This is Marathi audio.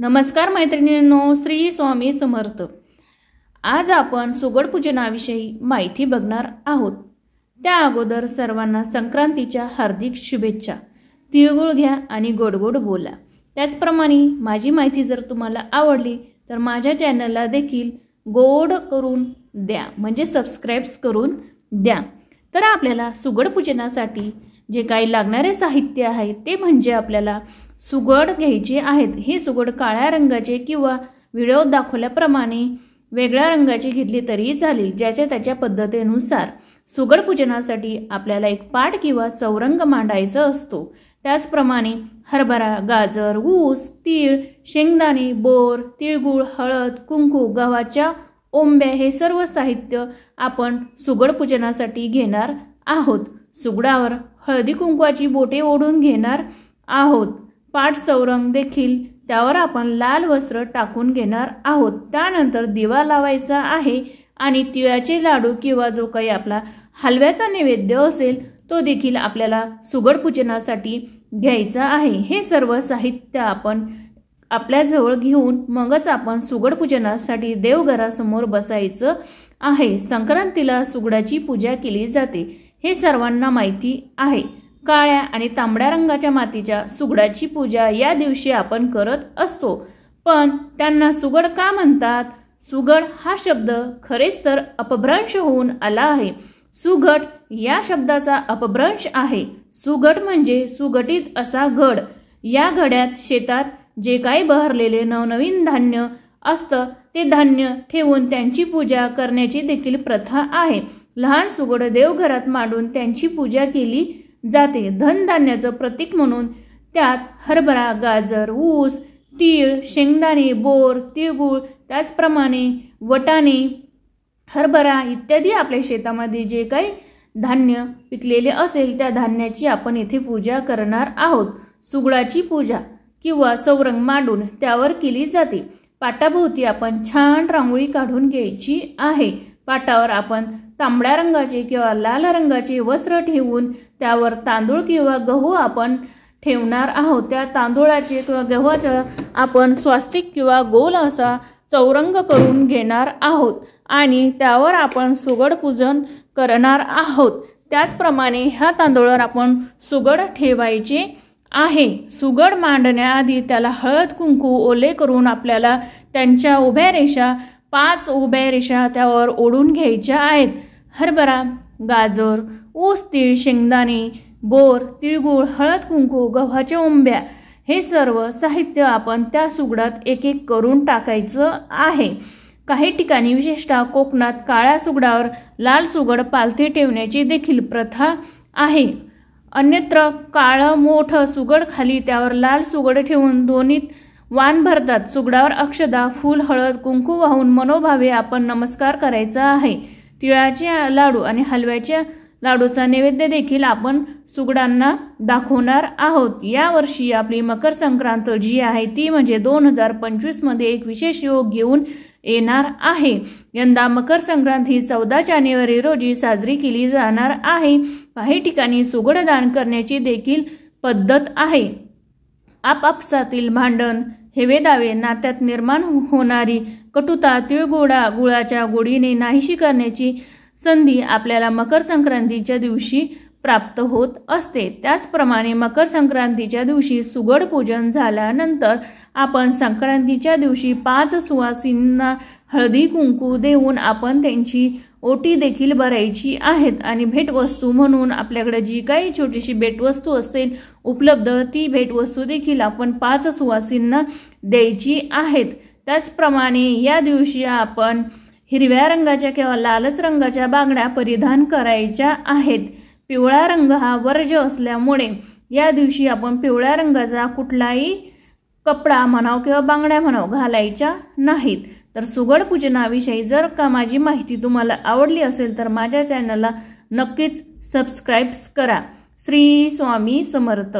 नमस्कार मैत्रिणींनो, श्री स्वामी समर्थ। आज आपण सुगड पूजनाविषयी माहिती बघणार आहोत। त्या अगोदर सर्वांना संक्रांतीच्या हार्दिक शुभेच्छा। तिळगुळ घ्या आणि गोड गोड बोला। त्याचप्रमाणे माझी माहिती जर तुम्हाला आवडली तर माझ्या चॅनलला देखील गोड करून द्या, म्हणजे सबस्क्राइब करून द्या। तर आपल्याला सुगड पूजनासाठी जे काही लागणारे साहित्य आहे ते म्हणजे आपल्याला सुगड घ्यायचे आहेत। हे सुगड काळ्या रंगाचे किंवा व्हिडिओ दाखवल्याप्रमाणे वेगळ्या रंगाचे घेतले तरी चालेल, ज्याच्या त्याच्या पद्धतीनुसार। सुगड पूजनासाठी आपल्याला एक पाट किंवा चौरंग मांडायचा असतो। त्याचप्रमाणे हरभरा, गाजर, ऊस, तीळ, शेंगदाणे, बोर, तिळगुळ, हळद, कुंकू, गव्हाच्या ओंब्या हे सर्व साहित्य आपण सुगड पूजनासाठी घेणार आहोत। सुगडावर हळदी कुंकवाची बोटे ओढून घेणार आहोत। पाट चौरंग देखील त्यावर आपण लाल वस्त्र टाकून घेणार आहोत। त्यानंतर दिवा लावायचा आहे आणि तिळाचे लाडू किंवा जो काही आपला हलव्याचा नैवेद्य असेल तो देखील आपल्याला सुगड पूजनासाठी घ्यायचा आहे। हे सर्व साहित्य आपण आपल्याजवळ घेऊन मगच आपण सुगड पूजनासाठी देवघरासमोर बसायचं आहे। संक्रांतीला सुगडाची पूजा केली जाते, हे सर्वांना माहिती आहे। काळ्या आणि तांबड्या रंगाच्या मातीच्या सुगडाची पूजा या दिवशी आपण करत असतो। पण त्यांना सुगड का म्हणतात? सुगड हा शब्द खरेच तर अपभ्रंश होऊन आला आहे। सुगड या शब्दाचा अपभ्रंश आहे। सुगड म्हणजे सुगठित असा घड। या घड्यात शेतात जे काही बहरलेले नवनवीन धान्य असतं ते धान्य ठेवून त्यांची पूजा करण्याची देखील प्रथा आहे। लहान सुगड देवघरात मांडून त्यांची पूजा केली जाते। धनधान्याचं प्रतीक म्हणून त्यात हरभरा, गाजर, ऊस, तीळ, शेंगदाणे, बोर, तिळगुळ, त्याचप्रमाणे वटाणे, हरभरा इत्यादी आपल्या शेतामध्ये जे काही धान्य पिकलेले असेल त्या धान्याची आपण येथे पूजा करणार आहोत। सुगडाची पूजा किंवा चौरंग मांडून त्यावर केली जाते। पाटाभोवती आपण छान रांगोळी काढून घ्यायची आहे। पाटावर आपण तांबड्या रंगाचे किंवा लाल रंगाचे वस्त्र ठेवून त्यावर तांदूळ किंवा गहू आपण ठेवणार आहोत। त्या तांदूळाचे किंवा गव्हाचा आपण स्वास्तिक किंवा गोल असा चौरंग करून घेणार आहोत आणि त्यावर आपण सुगड पूजन करणार आहोत। त्याचप्रमाणे ह्या तांदूळावर आपण सुगड ठेवायचे आहे। सुगड मांडण्याआधी त्याला हळद कुंकू ओले करून आपल्याला त्यांच्या उभ्या रेषा 5 उभ्या रेषा त्यावर ओढून घ्यायच्या आहेत। हरभरा, गाजर, ऊस, तीळ, शेंगदाणे, बोर, तिळगुळ, हळद कुंकू, गव्हाच्या ओंब्या हे सर्व साहित्य आपण त्या सुगडात एक एक करून टाकायचं आहे। काही ठिकाणी विशेषतः कोकणात काळ्या सुगडावर लाल सुगड पालथी ठेवण्याची देखील प्रथा आहे। अन्यत्र काळं मोठं सुगड खाली त्यावर लाल सुगड ठेवून दोन्हीत वाण भरतात। सुगडावर अक्षदा, फूल, हळद, कुंकू वाहून मनोभावे आपण नमस्कार करायचा आहे। तिळाचे लाडू आणि हलव्याच्या लाडूचा नैवेद्य देखील आपण सुगडांना दाखवणार आहोत। या वर्षी आपली मकर संक्रांत जी आहे ती म्हणजे 2025 मध्ये एक विशेष योग घेऊन येणार आहे। यंदा मकर संक्रांत ही 14 जानेवारी रोजी साजरी केली जाणार आहे। काही ठिकाणी सुगड दान करण्याची देखील पद्धत आहे। आपापसातील भांडण, हेवे दावे, नात्यात निर्माण होणारी कटुता, गुळाच्या गोडीने नाहीशी करण्याची संधी आपल्याला मकर संक्रांतीच्या दिवशी प्राप्त होत असते। त्याचप्रमाणे मकर संक्रांतीच्या दिवशी सुगड पूजन झाल्यानंतर आपण संक्रांतीच्या दिवशी 5 सुवासिनींना हळदी कुंकू देऊन आपण त्यांची ओटी देखील भरायची आहेत आणि भेटवस्तू म्हणून आपल्याकडे जी काही छोटीशी भेटवस्तू असेल उपलब्ध ती भेटवस्तू देखील आपण 5 सुवासिनींना द्यायची आहेत। त्याचप्रमाणे या दिवशी आपण हिरव्या रंगाच्या किंवा लालच रंगाच्या बांगड्या परिधान करायच्या आहेत। पिवळा रंग हा वर्ज्य असल्यामुळे या दिवशी आपण पिवळ्या रंगाचा कुठलाही कपडा म्हणाव किंवा बांगड्या म्हणाव घालायच्या नाहीत। तर सुगड पूजनाविषयी जर का माझी माहिती तुम्हाला आवडली असेल तर माझ्या चॅनलला नक्कीच सबस्क्राइब करा। श्री स्वामी समर्थ।